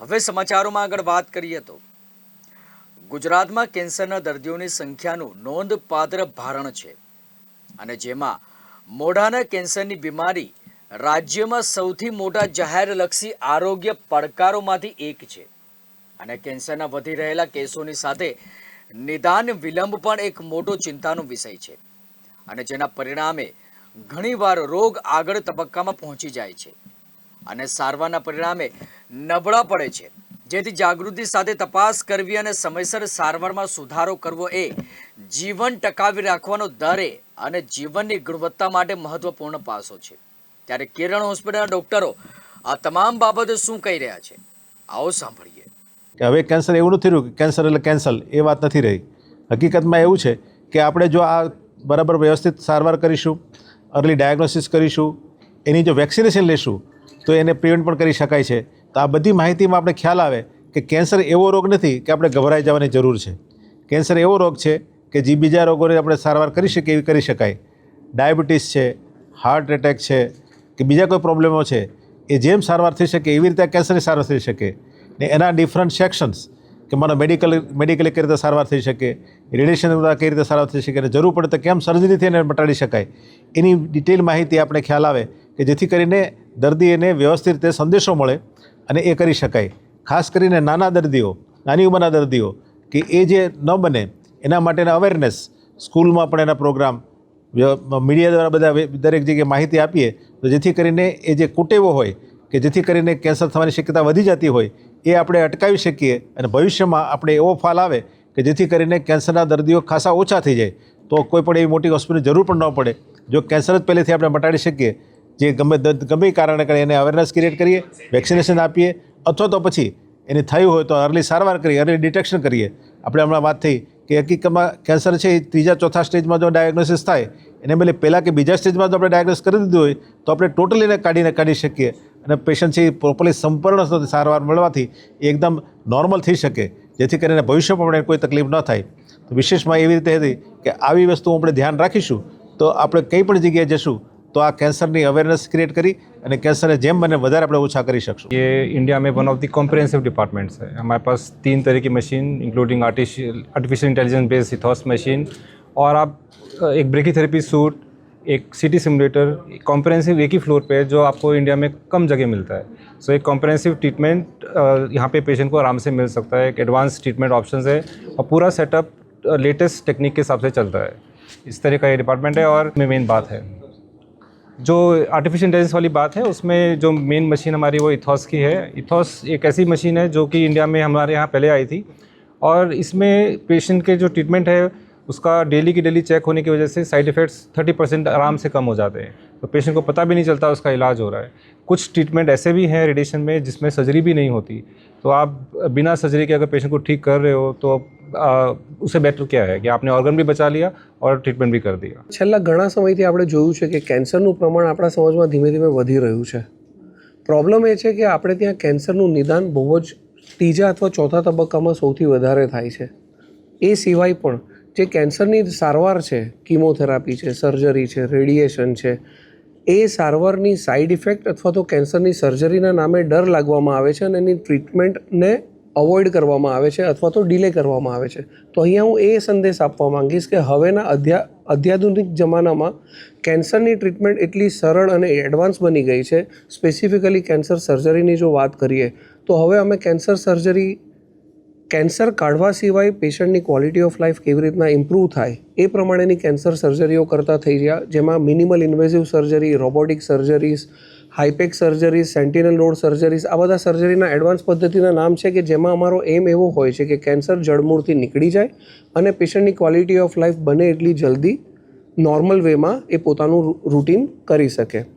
હવે સમાચારોમાં આગળ વાત કરીએ તો ગુજરાતમાં કેન્સરના દર્દીઓની સંખ્યાનું નોંધપાત્ર ભારણ છે અને જેમાં મોઢાના કેન્સરની બીમારી રાજ્યમાં સૌથી મોટા જાહેરલક્ષી આરોગ્ય પડકારોમાંથી એક છે અને કેન્સરના વધી રહેલા કેસોની સાથે નિદાન વિલંબ પણ એક મોટો ચિંતાનો વિષય છે અને જેના પરિણામે ઘણીવાર રોગ આગળ તબક્કામાં પહોંચી જાય છે અને સારવારના પરિણામે નબળા પડે છે, જેથી જાગૃતિ સાથે તપાસ કરવી અને સમયસર સારવારમાં સુધારો કરવો એ જીવન ટકાવી રાખવાનો દરે અને જીવનની ગુણવત્તા માટે મહત્વપૂર્ણ પાસો છે. ત્યારે કિરણ હોસ્પિટલના ડોક્ટરો આ તમામ બાબતો શું કહી રહ્યા છે, આવો સાંભળીએ. કે હવે કેન્સર એવું નથી રહ્યું કે કેન્સર એટલે કેન્સલ, એ વાત નથી રહી. હકીકતમાં એવું છે કે આપણે જો આ બરાબર વ્યવસ્થિત સારવાર કરીશું, અર્લી ડાયગ્નોસિસ કરીશું, એની જો વેક્સિનેશન લેશું તો એને પ્રિવેન્ટ પણ કરી શકાય છે. તો આ બધી માહિતીમાં આપણે ખ્યાલ આવે કે કેન્સર એવો રોગ નથી કે આપણે ગભરાઈ જવાની જરૂર છે. કેન્સર એવો રોગ છે કે જે બીજા રોગોની આપણે સારવાર કરી શકીએ એવી કરી શકાય. ડાયાબિટીસ છે, હાર્ટ એટેક છે કે બીજા કોઈ પ્રોબ્લેમો છે, એ જેમ સારવાર થઈ શકે એવી રીતે કેન્સરની સારવાર થઈ શકે. ને એના ડિફરન્ટ સેક્શન્સ કે મને મેડિકલી કઈ રીતે સારવાર થઈ શકે, રેડિયેશન દ્વારા કઈ રીતે સારવાર થઈ શકે અને જરૂર પડે તો કેમ સર્જરીથી એને મટાડી શકાય, એની ડિટેલ માહિતી આપણે ખ્યાલ આવે કે જેથી કરીને દર્દીને વ્યવસ્થિત રીતે સંદેશો મળે અને એ કરી શકાય. ખાસ કરીને નાના દર્દીઓ, નાની ઉંમરના દર્દીઓ કે એ જે ન બને એના માટેના અવેરનેસ સ્કૂલમાં પણ એના પ્રોગ્રામ, મીડિયા દ્વારા બધા દરેક જગ્યાએ માહિતી આપીએ તો જેથી કરીને એ જે કુટેવો હોય કે જેથી કરીને કેન્સર થવાની શક્યતા વધી જતી હોય એ આપણે અટકાવી શકીએ અને ભવિષ્યમાં આપણે એવો ફાલ આવે કે જેથી કરીને કેન્સરના દર્દીઓ ખાસા ઓછા થઈ જાય તો કોઈ પણ એવી મોટી હોસ્પિટલની જરૂર પણ ન પડે. જો કેન્સર જ પહેલેથી આપણે મટાડી શકીએ, જે ગમે કારણે કરે એને અવેરનેસ ક્રિએટ કરીએ, વેક્સિનેશન આપીએ અથવા તો પછી એની થયું હોય તો અર્લી સારવાર કરીએ, અર્લી ડિટેક્શન કરીએ. આપણે હમણાં વાત થઈ કે હકીકતમાં કેન્સર છે એ ત્રીજા ચોથા સ્ટેજમાં જો ડાયગ્નોસિસ થાય એને બદલે પહેલાં કે બીજા સ્ટેજમાં જો આપણે ડાયગ્નોસ કરી દીધું હોય તો આપણે ટોટલી એને કાઢી શકીએ અને પેશન્ટ છે એ પ્રોપરલી સંપૂર્ણ સારવાર મળવાથી એકદમ નોર્મલ થઈ શકે, જેથી કરીને ભવિષ્યમાં પણ કોઈ તકલીફ ન થાય. તો વિશેષમાં એવી રીતે હતી કે આવી વસ્તુ આપણે ધ્યાન રાખીશું તો આપણે કંઈ પણ જગ્યાએ જશું तो आ कैंसर की अवेरनेस क्रिएट करी અને કેન્સરને જેમ બને વધારે આપણે ઓછા કરી શકશું. ये इंडिया में one of the comprehensive departments है. हमारे पास 3 तरह की machine including artificial intelligence based ethos machine और आप एक ब्रेकीथेरेपी सूट, एक सीटी सिमुलेटर, कॉम्प्रिहेंसिव एक ही फ्लोर पे है जो आपको इंडिया में कम जगह मिलता है. सो एक कॉम्प्रिहेंसिव ट्रीटमेंट यहाँ पे पेशेंट को आराम से मिल सकता है. एक एडवांस ट्रीटमेंट ऑप्शन है और पूरा सेटअप लेटेस्ट टेक्निक के हिसाब से चलता है. इस तरह का ये डिपार्टमेंट है. और मेन बात है जो आर्टिफिशियल इंटेलिजेंस वाली बात है, उसमें जो मेन मशीन हमारी वो इथॉस की है. इथॉस एक ऐसी मशीन है जो कि इंडिया में हमारे यहाँ पहले आई थी और इसमें पेशेंट के जो ट्रीटमेंट है उसका डेली की डेली चेक होने की वजह से साइड इफ़ेक्ट्स 30% आराम से कम हो जाते हैं. तो पेशेंट को पता भी नहीं चलता उसका इलाज हो रहा है. कुछ ट्रीटमेंट ऐसे भी हैं रेडिएशन में जिसमें सर्जरी भी नहीं होती. तो आप बिना सर्जरी के अगर पेशेंट को ठीक कर रहे हो तो उससे बेटर क्या है कि आपने ऑर्गन भी बचा लिया और ट्रीटमेंट भी कर दिया. છેલ્લા ઘણા સમયથી આપણે જોયું છે કે કેન્સરનું પ્રમાણ આપણા સમાજમાં ધીમે ધીમે વધી રહ્યું છે. પ્રોબ્લેમ એ છે કે આપણે ત્યાં કેન્સરનું નિદાન બહુ જ ત્રીજા અથવા ચોથા તબક્કામાં સૌથી વધારે થાય છે. એ સિવાય પણ જે કેન્સરની સારવાર છે, કીમોથેરાપી છે, સર્જરી છે, રેડિયેશન છે, એ સારવારની સાઇડ ઇફેક્ટ અથવા તો કેન્સરની સર્જરીના નામે ડર લાગવામાં આવે છે અને એની ટ્રીટમેન્ટને અવોઇડ કરવામાં આવે છે અથવા તો ડિલે કરવામાં આવે છે. તો અહીંયા હું એ સંદેશ આપવા માંગીશ કે હવેના અત્યાધુનિક જમાનામાં કેન્સરની ટ્રીટમેન્ટ એટલી સરળ અને એડવાન્સ બની ગઈ છે. સ્પેસિફિકલી કેન્સર સર્જરીની જો વાત કરીએ તો હવે અમે કેન્સર કાઢવા સિવાય પેશન્ટની ક્વોલિટી ઓફ લાઈફ કેવી રીતના ઇમ્પ્રૂવ થાય એ પ્રમાણેની કેન્સર સર્જરીઓ કરતા થઈ ગયા, જેમાં minimal invasive surgery, robotic surgeries, હાઈપેક સર્જરીઝ, સેન્ટિનલ નોડ સર્જરીઝ, આ બધા સર્જરીના એડવાન્સ પદ્ધતિના નામ છે કે જેમાં અમારો એમ એવો હોય છે કે કેન્સર જડમૂળથી નીકળી જાય અને પેશન્ટની ક્વોલિટી ઓફ લાઈફ બને એટલી જલ્દી નોર્મલ વેમાં એ પોતાનું રૂટીન કરી શકે.